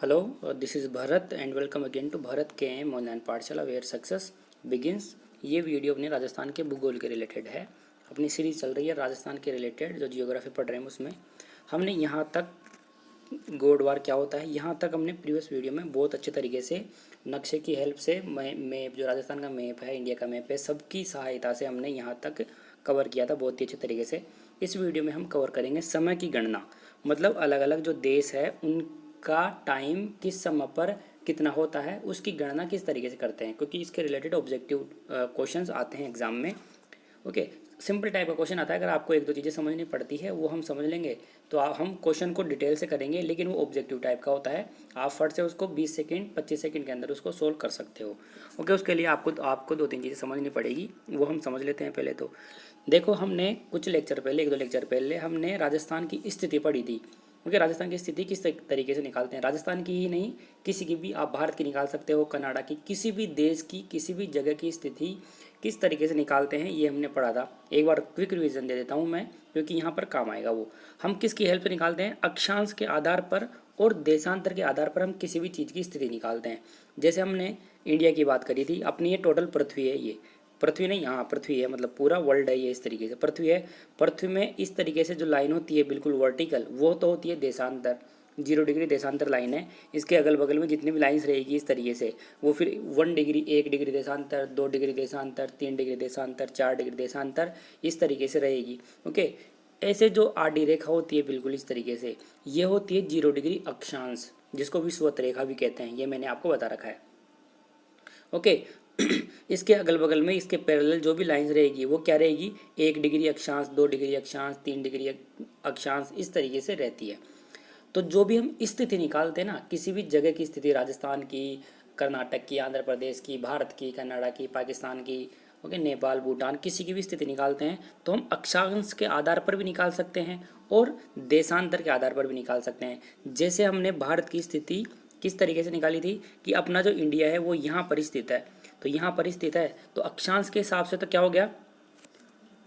Hello, this is Bharat and welcome again to Bharat KM online पाठशाला where success begins. ये video अपने राजस्थान के भूगोल के रिलेटेड है। अपनी सीरीज चल रही है राजस्थान के रिलेटेड, जो जियोग्राफी पढ़ रहे हैं उसमें हमने यहाँ तक गोडवार क्या होता है, यहाँ तक हमने प्रीवियस वीडियो में बहुत अच्छे तरीके से नक्शे की हेल्प से मैप, जो राजस्थान का मैप है, इंडिया का मैप है, सबकी सहायता से हमने यहाँ तक कवर किया था बहुत ही अच्छे तरीके से। इस वीडियो में हम कवर करेंगे समय की गणना, मतलब अलग अलग जो देश है उनका टाइम किस समय पर कितना होता है, उसकी गणना किस तरीके से करते हैं, क्योंकि इसके रिलेटेड ऑब्जेक्टिव क्वेश्चंस आते हैं एग्जाम में। ओके, सिंपल टाइप का क्वेश्चन आता है, अगर आपको एक दो चीज़ें समझनी पड़ती है वो हम समझ लेंगे तो हम क्वेश्चन को डिटेल से करेंगे, लेकिन वो ऑब्जेक्टिव टाइप का होता है। आप फट से उसको 20 सेकंड 25 सेकंड के अंदर उसको सोल्व कर सकते हो। ओके, उसके लिए आपको दो तीन चीज़ें समझनी पड़ेगी, वो हम समझ लेते हैं। पहले तो देखो, हमने कुछ लेक्चर पहले, एक दो लेक्चर पहले हमने राजस्थान की स्थिति पढ़ी थी। ओके, राजस्थान की स्थिति किस तरीके से निकालते हैं, राजस्थान की ही नहीं किसी की भी, आप भारत की निकाल सकते हो, कनाडा की, किसी भी देश की किसी भी जगह की स्थिति किस तरीके से निकालते हैं, ये हमने पढ़ा था। एक बार क्विक रिवीजन दे देता हूँ मैं, क्योंकि यहाँ पर काम आएगा। वो हम किसकी हेल्प से निकालते हैं, अक्षांश के आधार पर और देशांतर के आधार पर हम किसी भी चीज़ की स्थिति निकालते हैं। जैसे हमने इंडिया की बात करी थी, अपनी ये टोटल पृथ्वी है, ये पृथ्वी नहीं, हाँ पृथ्वी है, मतलब पूरा वर्ल्ड है ये, इस तरीके से पृथ्वी है। पृथ्वी में इस तरीके से जो लाइन होती है बिल्कुल वर्टिकल, वो तो होती है देशांतर, 0 डिग्री देशांतर लाइन है। इसके अगल बगल में जितनी भी लाइंस रहेगी इस तरीके से, वो फिर 1 डिग्री, 1 डिग्री देशांतर, 2 डिग्री देशांतर, 3 डिग्री देशांतर, 4 डिग्री देशांतर, इस तरीके से रहेगी। ओके, ऐसे जो आडी रेखा होती है बिल्कुल इस तरीके से, ये होती है 0 डिग्री अक्षांश, जिसको विषुवत रेखा भी कहते हैं, ये मैंने आपको बता रखा है। ओके, इसके अगल बगल में इसके पैरेलल जो भी लाइंस रहेगी वो क्या रहेगी, 1 डिग्री अक्षांश, 2 डिग्री अक्षांश, 3 डिग्री अक्षांश, इस तरीके से रहती है। तो जो भी हम स्थिति निकालते हैं ना, किसी भी जगह की स्थिति, राजस्थान की, कर्नाटक की, आंध्र प्रदेश की, भारत की, कनाडा की, पाकिस्तान की, ओके, नेपाल, भूटान, किसी की भी स्थिति निकालते हैं तो हम अक्षांश के आधार पर भी निकाल सकते हैं और देशांतर के आधार पर भी निकाल सकते हैं। जैसे हमने भारत की स्थिति किस तरीके से निकाली थी कि अपना जो इंडिया है वो यहाँ पर स्थित है, तो यहाँ पर स्थित है, तो अक्षांश के हिसाब से तो क्या हो गया,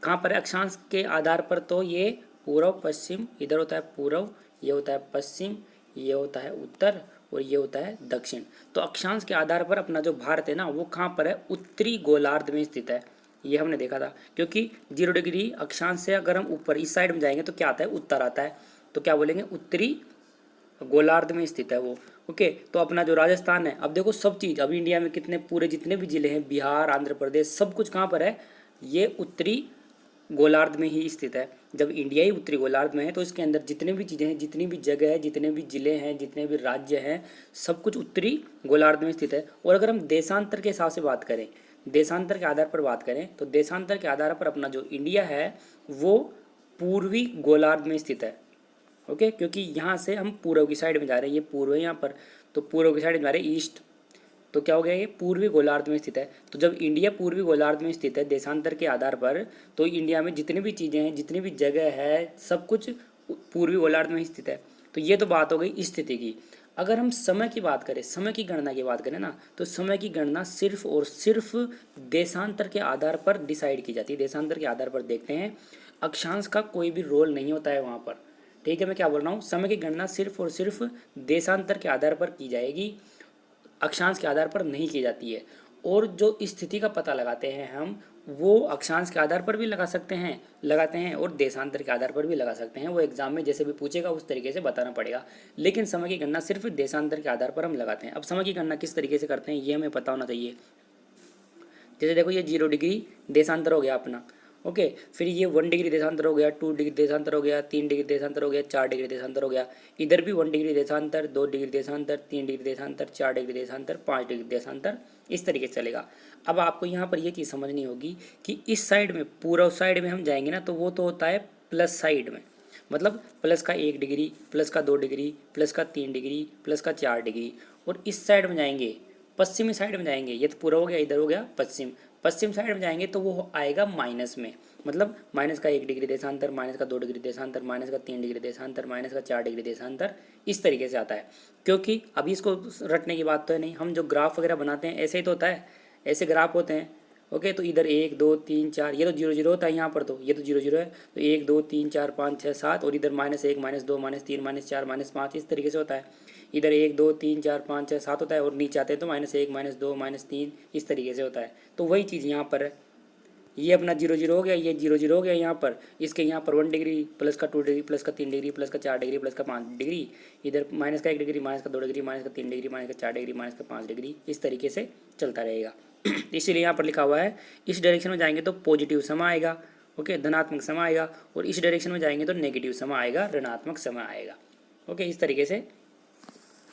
कहाँ पर है, अक्षांश के आधार पर तो ये पूर्व पश्चिम, इधर होता है पूर्व, ये होता है पश्चिम, ये होता है उत्तर और ये होता है दक्षिण। तो अक्षांश के आधार पर अपना जो भारत है ना, वो कहाँ पर है, उत्तरी गोलार्ध में स्थित है। ये हमने देखा था, क्योंकि 0 डिग्री अक्षांश से अगर हम ऊपर इस साइड में जाएंगे तो क्या आता है, उत्तर आता है, तो क्या बोलेंगे, उत्तरी गोलार्ध में स्थित है वो। ओके, तो अपना जो राजस्थान है, अब देखो सब चीज़, अब इंडिया में कितने पूरे जितने भी जिले हैं, बिहार, आंध्र प्रदेश, सब कुछ कहाँ पर है, ये उत्तरी गोलार्ध में ही स्थित है। जब इंडिया ही उत्तरी गोलार्ध में है तो इसके अंदर जितने भी चीज़ें हैं, जितनी भी जगह है, जितने भी जिले हैं, जितने भी राज्य हैं, सब कुछ उत्तरी गोलार्ध में स्थित है। और अगर हम देशांतर के हिसाब से बात करें, देशांतर के आधार पर बात करें, तो देशांतर के आधार पर अपना जो इंडिया है वो पूर्वी गोलार्ध में स्थित है। ओके, क्योंकि यहाँ से हम पूर्व की साइड में जा रहे हैं, ये पूर्व है यहाँ पर, तो पूर्व की साइड में जा रहे हैं, ईस्ट, तो क्या हो गया, ये पूर्वी गोलार्ध में स्थित है। तो जब इंडिया पूर्वी गोलार्ध में स्थित है देशांतर के आधार पर, तो इंडिया में जितनी भी चीज़ें हैं, जितनी भी जगह है, सब कुछ पूर्वी गोलार्ध में स्थित है। तो ये तो बात हो गई स्थिति की। अगर हम समय की बात करें, समय की गणना की बात करें ना, तो समय की गणना सिर्फ और सिर्फ देशांतर के आधार पर डिसाइड की जाती है, देशांतर के आधार पर देखते हैं, अक्षांश का कोई भी रोल नहीं होता है वहाँ पर। ठीक है, मैं क्या बोल रहा हूँ, समय की गणना सिर्फ और सिर्फ देशांतर के आधार पर की जाएगी, अक्षांश के आधार पर नहीं की जाती है। और जो स्थिति का पता लगाते हैं हम, वो अक्षांश के आधार पर भी लगा सकते हैं, लगाते हैं, और देशांतर के आधार पर भी लगा सकते हैं। वो एग्जाम में जैसे भी पूछेगा उस तरीके से बताना पड़ेगा, लेकिन समय की गणना सिर्फ देशांतर के आधार पर हम लगाते हैं। अब समय की गणना किस तरीके से करते हैं ये हमें पता होना चाहिए। जैसे देखो, ये 0 डिग्री देशांतर हो गया अपना। ओके, फिर ये 1 डिग्री देशांतर हो गया, 2 डिग्री देशांतर हो गया, 3 डिग्री देशांतर हो गया, 4 डिग्री देशांतर हो गया। इधर भी 1 डिग्री देशांतर, 2 डिग्री देशांतर, 3 डिग्री देशांतर, 4 डिग्री देशांतर, 5 डिग्री देशांतर, इस तरीके से चलेगा। अब आपको यहाँ पर ये चीज़ समझनी होगी कि इस साइड में, पूर्व साइड में हम जाएंगे ना, तो वो तो होता है प्लस साइड में, मतलब प्लस का 1 डिग्री, प्लस का 2 डिग्री, प्लस का 3 डिग्री, प्लस का 4 डिग्री। और इस साइड में जाएंगे, पश्चिमी साइड में जाएंगे, ये तो पूरा हो गया, इधर हो गया पश्चिम, पश्चिम साइड में जाएंगे तो वो आएगा माइनस में, मतलब माइनस का 1 डिग्री देशांतर, माइनस का 2 डिग्री देशांतर, माइनस का 3 डिग्री देशांतर, माइनस का 4 डिग्री देशांतर, इस तरीके से आता है। क्योंकि अभी इसको रटने की बात तो है नहीं, हम जो ग्राफ वगैरह बनाते हैं ऐसे ही तो होता है, ऐसे ग्राफ होते हैं। ओके, तो इधर 1 2 3 4, ये तो 0 0 होता है यहाँ पर, तो ये तो 0 0 है, तो 1 2 3 4 5 6 7, और इधर -1 -2 -3 -4 -5 इस तरीके से होता है। इधर 1 2 3 4 5 6 7 होता है, और नीचे आते हैं तो -1 -2 -3 इस तरीके से होता है। तो वही चीज़ यहाँ पर है, ये अपना 0 0 हो गया, ये 0 0 हो गया यहाँ पर, इसके यहाँ पर 1 डिग्री प्लस का 2 डिग्री प्लस का 3 डिग्री प्लस का 4 डिग्री प्लस का 5 डिग्री, इधर माइनस का 1 डिग्री माइनस का 2 डिग्री माइनस का 3 डिग्री माइनस का 4 डिग्री माइनस का 5 डिग्री, इस तरीके से चलता रहेगा। इसीलिए यहाँ पर लिखा हुआ है इस डायरेक्शन में जाएंगे तो पॉजिटिव समा आएगा, ओके, धनात्मक समा आएगा, और इस डायरेक्शन में जाएंगे तो नेगेटिव समा आएगा, ऋणात्मक समा आएगा। ओके, इस तरीके से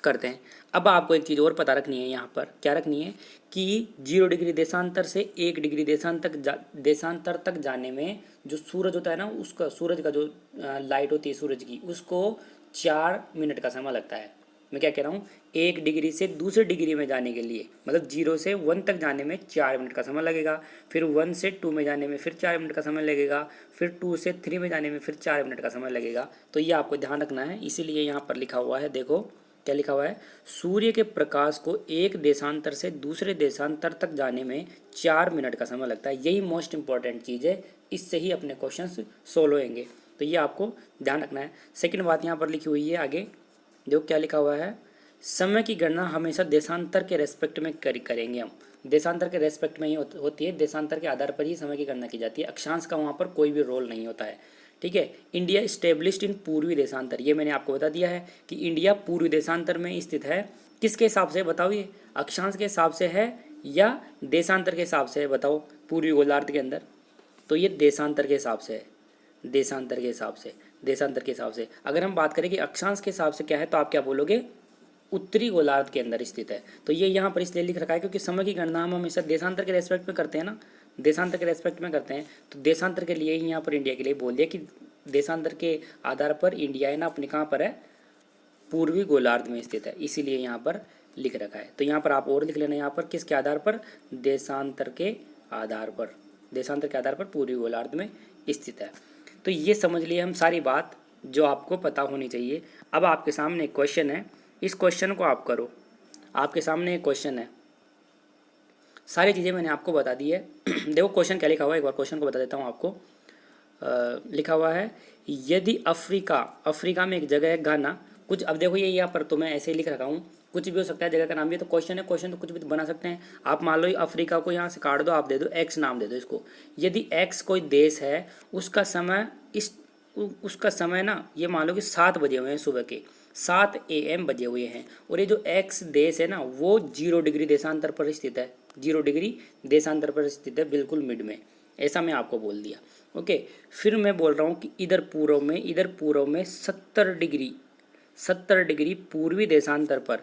करते हैं। अब आपको एक चीज़ और पता रखनी है, यहाँ पर क्या रखनी है कि 0 डिग्री देशांतर से 1 डिग्री देशांतर तक जाने में जो सूरज होता है ना, उसका सूरज का जो लाइट होती है सूरज की, उसको 4 मिनट का समय लगता है। मैं क्या कह रहा हूँ, 1 डिग्री से दूसरे डिग्री में जाने के लिए, मतलब 0 से 1 तक जाने में 4 मिनट का समय लगेगा, फिर 1 से 2 में जाने में फिर 4 मिनट का समय लगेगा, फिर 2 से 3 में जाने में फिर 4 मिनट का समय लगेगा। तो ये आपको ध्यान रखना है, इसीलिए यहाँ पर लिखा हुआ है, देखो क्या लिखा हुआ है, सूर्य के प्रकाश को एक देशांतर से दूसरे देशांतर तक जाने में 4 मिनट का समय लगता है। यही मोस्ट इंपॉर्टेंट चीज़ है, इससे ही अपने क्वेश्चंस सोल्व होंगे, तो ये आपको ध्यान रखना है। सेकंड बात यहाँ पर लिखी हुई है, आगे देखो क्या लिखा हुआ है, समय की गणना हमेशा देशांतर के रेस्पेक्ट में करेंगे हम। देशांतर के रेस्पेक्ट में ही होती है, देशांतर के आधार पर ही समय की गणना की जाती है, अक्षांश का वहाँ पर कोई भी रोल नहीं होता है। ठीक है, इंडिया स्टेब्लिश्ड इन पूर्वी देशांतर, ये मैंने आपको बता दिया है कि इंडिया पूर्वी देशांतर में स्थित है। किसके हिसाब से बताओ, ये अक्षांश के हिसाब से है या देशांतर के हिसाब से है, बताओ पूर्वी गोलार्ध के अंदर, तो ये देशांतर के हिसाब से है, देशांतर के हिसाब से, देशांतर के हिसाब से। अगर हम बात करें कि अक्षांश के हिसाब से क्या है, तो आप क्या बोलोगे, उत्तरी गोलार्ध के अंदर स्थित है। तो ये यहाँ पर इसलिए लिख रखा है क्योंकि समय की गणना हम हमेशा देशांतर के रेस्पेक्ट में करते हैं ना, देशांतर के रेस्पेक्ट में करते हैं, तो देशांतर के लिए ही यहाँ पर इंडिया के लिए बोल दिया कि देशांतर के आधार पर इंडिया है ना अपने कहाँ पर है, पूर्वी गोलार्ध में स्थित है, इसीलिए यहाँ पर लिख रखा है। तो यहाँ पर आप और लिख लेना, यहाँ पर किसके आधार पर, देशांतर के आधार पर, देशांतर के आधार पर पूर्वी गोलार्ध में स्थित है। तो ये समझ लिए हम सारी बात जो आपको पता होनी चाहिए। अब आपके सामने एक क्वेश्चन है, इस क्वेश्चन को आप करो, आपके सामने एक क्वेश्चन है, सारी चीज़ें मैंने आपको बता दी है। देखो क्वेश्चन क्या लिखा हुआ है, एक बार क्वेश्चन को बता देता हूँ आपको। लिखा हुआ है, यदि अफ्रीका में एक जगह है घाना, कुछ, अब देखो ये यहाँ पर तो मैं ऐसे ही लिख रखा हूँ, कुछ भी हो सकता है जगह का नाम भी, तो क्वेश्चन है, क्वेश्चन तो कुछ भी तो बना सकते हैं आप। मान लो अफ्रीका को यहाँ से काट दो, आप दे दो एक्स नाम दे दो इसको। यदि एक्स कोई देश है, उसका समय ना, ये मान लो कि 7 बजे हुए हैं, सुबह के 7 AM बजे हुए हैं, और ये जो एक्स देश है ना, वो 0 डिग्री देशांतर पर स्थित है, 0 डिग्री देशांतर पर स्थित है, बिल्कुल मिड में, ऐसा मैं आपको बोल दिया। ओके, फिर मैं बोल रहा हूँ कि इधर पूर्व में 70 डिग्री पूर्वी देशांतर पर,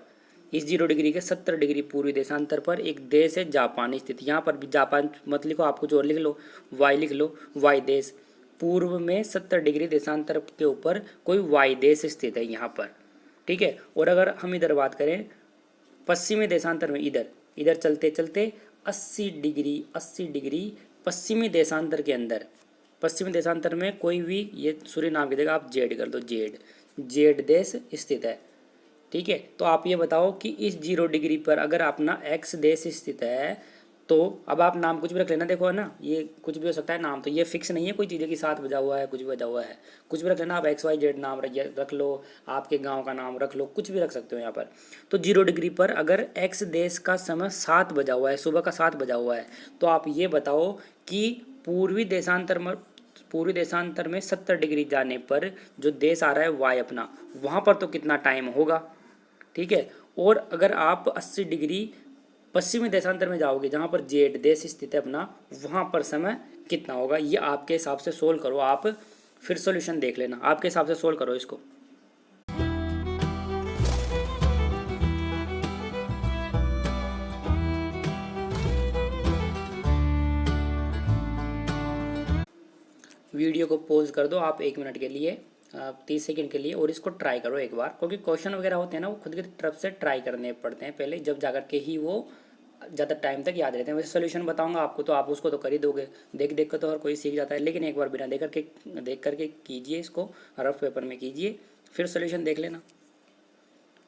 इस 0 डिग्री के 70 डिग्री पूर्वी देशांतर पर एक देश है जापान स्थित। यहाँ पर भी जापान मत लिखो, आप कुछ और लिख लो, वाई लिख लो, वाई देश। पूर्व में 70 डिग्री देशांतर के ऊपर कोई वाई देश स्थित है यहाँ पर, ठीक है। और अगर हम इधर बात करें पश्चिमी देशांतर में, इधर चलते चलते 80 डिग्री पश्चिमी देशांतर के अंदर, पश्चिमी देशांतर में कोई भी, ये सूर्य नाम की जगह आप जेड कर दो, जेड देश स्थित है, ठीक है। तो आप ये बताओ कि इस 0 डिग्री पर अगर अपना एक्स देश स्थित है, तो अब आप नाम कुछ भी रख लेना, देखो ना, ये कुछ भी हो सकता है नाम, तो ये फिक्स नहीं है कोई चीज़ की 7 बजा हुआ है, कुछ भी बजा हुआ है, कुछ भी रख लेना आप, XYZ नाम रख लो, आपके गांव का नाम रख लो, कुछ भी रख सकते हो यहाँ पर। तो 0 डिग्री पर अगर एक्स देश का समय 7 बजा हुआ है, सुबह का 7 बजा हुआ है, तो आप ये बताओ कि पूर्वी देशांतर में 70 डिग्री जाने पर जो देश आ रहा है वाई अपना, वहाँ पर तो कितना टाइम होगा, ठीक है। और अगर आप 80 डिग्री पश्चिमी देशांतर में जाओगे, जहाँ पर जेड देश स्थित है अपना, वहाँ पर समय कितना होगा, ये आपके हिसाब से सोल्व करो, आप फिर सॉल्यूशन देख लेना, आपके हिसाब से सोल्व करो इसको। वीडियो को पॉज कर दो आप 1 मिनट के लिए, 30 सेकंड के लिए, और इसको ट्राई करो एक बार, क्योंकि क्वेश्चन वगैरह होते हैं ना, वो खुद की तरफ से ट्राई करने पड़ते हैं पहले, जब जाकर के ही वो ज़्यादा टाइम तक याद रहते हैं। वैसे सोल्यूशन बताऊंगा आपको तो आप उसको तो कर ही दोगे, देख देख कर तो हर कोई सीख जाता है, लेकिन एक बार बिना देख करके कीजिए, इसको रफ पेपर में कीजिए, फिर सोल्यूशन देख लेना।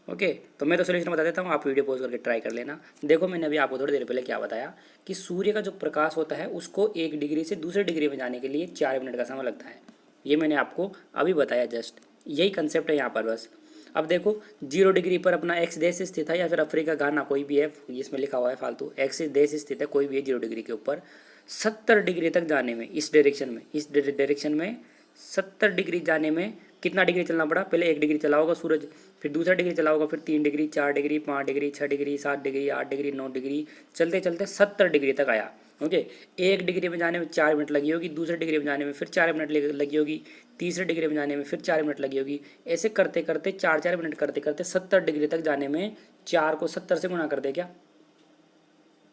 ओके, तो मैं तो सोल्यूशन बता देता हूँ, आप वीडियो पॉज करके ट्राई कर लेना। देखो मैंने अभी आपको थोड़ी देर पहले क्या बताया कि सूर्य का जो प्रकाश होता है उसको 1 डिग्री से दूसरे डिग्री में जाने के लिए 4 मिनट का समय लगता है। ये मैंने आपको अभी बताया जस्ट, यही कंसेप्ट है यहाँ पर बस। अब देखो 0 डिग्री पर अपना एक्स देश स्थित है, या फिर अफ्रीका घाना कोई भी है, इसमें लिखा हुआ है फालतू, एक्स देश स्थित है कोई भी है 0 डिग्री के ऊपर। 70 डिग्री तक जाने में, इस डायरेक्शन में 70 डिग्री जाने में कितना डिग्री चलना पड़ा? पहले 1 डिग्री चला होगा सूरज, फिर दूसरा डिग्री चला होगा, फिर 3 degree, 4 degree, 5 degree, 6 degree, 7 degree, 8 degree, 9 degree, चलते चलते 70 डिग्री तक आया। ओके, 1 डिग्री में जाने में 4 मिनट लगी होगी, दूसरे डिग्री में जाने में फिर 4 मिनट लगी होगी, तीसरे डिग्री में जाने में फिर 4 मिनट लगी होगी। ऐसे करते करते 4 4 मिनट करते करते 70 डिग्री तक जाने में 4 को 70 से गुणा कर दे क्या?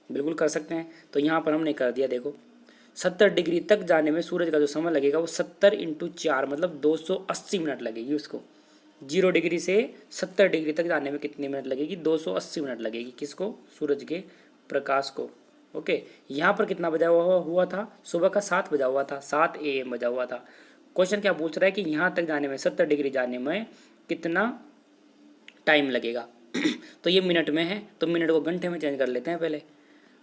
बिल्कुल कर सकते हैं। तो यहाँ पर हमने कर दिया, देखो 70 डिग्री तक जाने में सूरज का जो समय लगेगा वो 70 × 4 मतलब 280 मिनट लगेगी उसको। 0 डिग्री से 70 डिग्री तक जाने में कितनी मिनट लगेगी? 280 मिनट लगेगी। किसको? सूरज के प्रकाश को। ओके, यहाँ पर कितना बजा हुआ था? सुबह का 7 बजा हुआ था, 7 AM बजा हुआ था। क्वेश्चन क्या पूछ रहा है कि यहाँ तक जाने में 70 डिग्री जाने में कितना टाइम लगेगा? तो ये मिनट में है, तो मिनट को घंटे में चेंज कर लेते हैं पहले।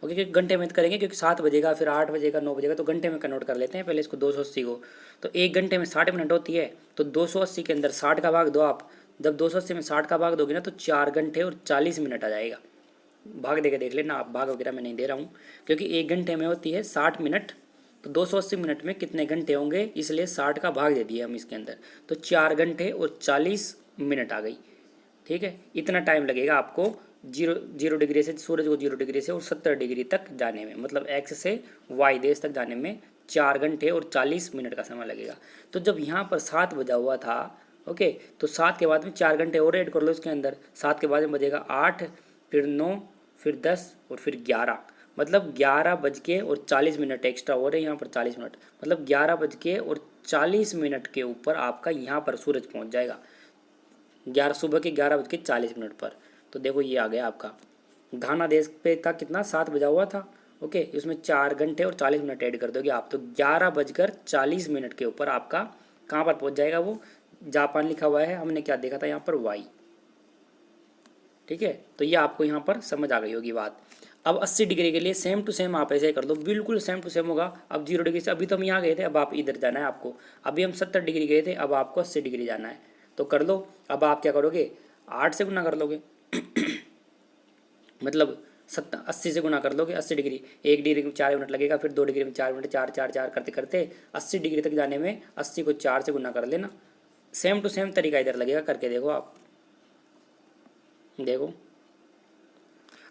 ओके, क्योंकि घंटे में करेंगे, क्योंकि 7 बजेगा, फिर 8 बजेगा, 9 बजेगा, तो घंटे में कन्वर्ट कर लेते हैं पहले इसको 280 को। तो 1 घंटे में 60 मिनट होती है, तो 280 के अंदर 60 का भाग दो आप। जब 280 में 60 का भाग दोगे ना तो 4 घंटे और 40 मिनट आ जाएगा। भाग देके देख लेना आप, भाग वगैरह मैं नहीं दे रहा हूँ, क्योंकि 1 घंटे में होती है 60 मिनट, तो 280 मिनट में कितने घंटे होंगे, इसलिए 60 का भाग दे दिया हम इसके अंदर, तो 4 घंटे और 40 मिनट आ गई। ठीक है, इतना टाइम लगेगा आपको जीरो डिग्री से, सूरज को 0 डिग्री से और 70 डिग्री तक जाने में, मतलब एक्स से वाई देश तक जाने में 4 घंटे और 40 मिनट का समय लगेगा। तो जब यहाँ पर 7 बजा हुआ था, ओके, तो 7 के बाद में 4 घंटे और ऐड कर लो इसके अंदर। 7 के बाद में बजेगा 8, फिर 9, फिर 10 और फिर 11, मतलब 11 बज के और 40 मिनट एक्स्ट्रा हो रहे हैं यहाँ पर 40 मिनट, मतलब 11 बज के और 40 मिनट के ऊपर आपका यहाँ पर सूरज पहुँच जाएगा। 11 सुबह के 11 बज के 40 मिनट पर। तो देखो ये आ गया आपका। घाना देश पे था कितना? 7 बजा हुआ था। ओके, इसमें 4 घंटे और 40 मिनट ऐड कर दोगे आप, तो 11 बजकर 40 मिनट के ऊपर आपका कहाँ पर पहुँच जाएगा वो? जापान लिखा हुआ है, हमने क्या देखा था यहाँ पर? वाई। ठीक है, तो ये आपको यहाँ पर समझ आ गई होगी बात। अब 80 डिग्री के लिए सेम टू सेम आप ऐसे कर दो, बिल्कुल सेम टू सेम होगा। अब 0 डिग्री से, अभी तो हम यहाँ गए थे, अब आप इधर जाना है आपको। अभी हम 70 डिग्री गए थे, अब आपको 80 डिग्री जाना है, तो कर लो। अब आप क्या करोगे? 8 से गुना कर लोगे मतलब 80 से गुना कर लोगे 80 डिग्री। 1 डिग्री में 4 मिनट लगेगा, फिर 2 डिग्री में 4 मिनट, 4 4 4 करते करते 80 डिग्री तक जाने में 80 को 4 से गुना कर लेना। सेम टू सेम तरीका इधर लगेगा, करके देखो आप। देखो,